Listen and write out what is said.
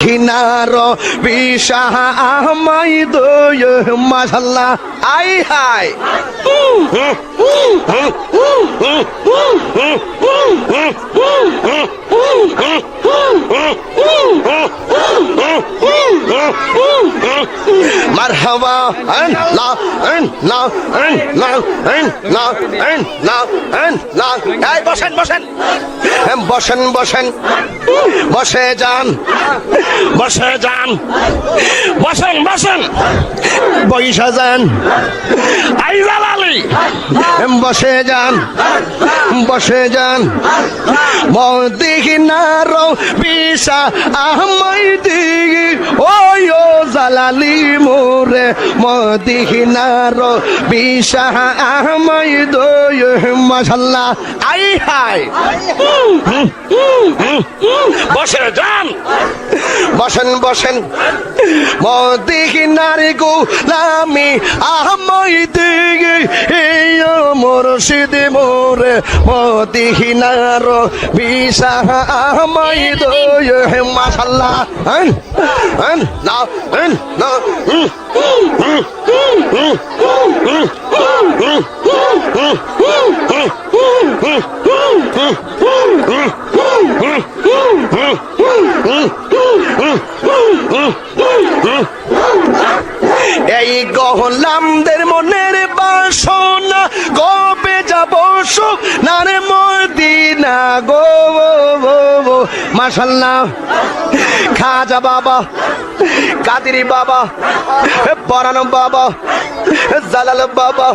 কিনার বিশাহ আমাই দয় মাশাল্লাহ আই হাই মারহাবা না না না না না এই বসেন বসেন বসেন বসেন বসে যান বসে যান বসেন বসেন বৈশা যান আইজাল আলী বসে যান বসে যান মদিনার বিশা আহমাই দিগি ওই ও জালালি মোরে মদিনার বিশা আহমাই দয় মাশাল্লাহ আই হাই বসে যান বসেন বসেন মদিনার গোলামি আহমাই দিগি এই মুর্শিদ মোরে মদিনার বিশা আহমাই দয় মাশাল্লাহ না না এই গোলামদের মনের বাসনা কবে যাব সোনার মদিনা গো মাশাল্লাহ খাজা বাবা কাদেরি বাবা পরানো বাবা জালাল বাবা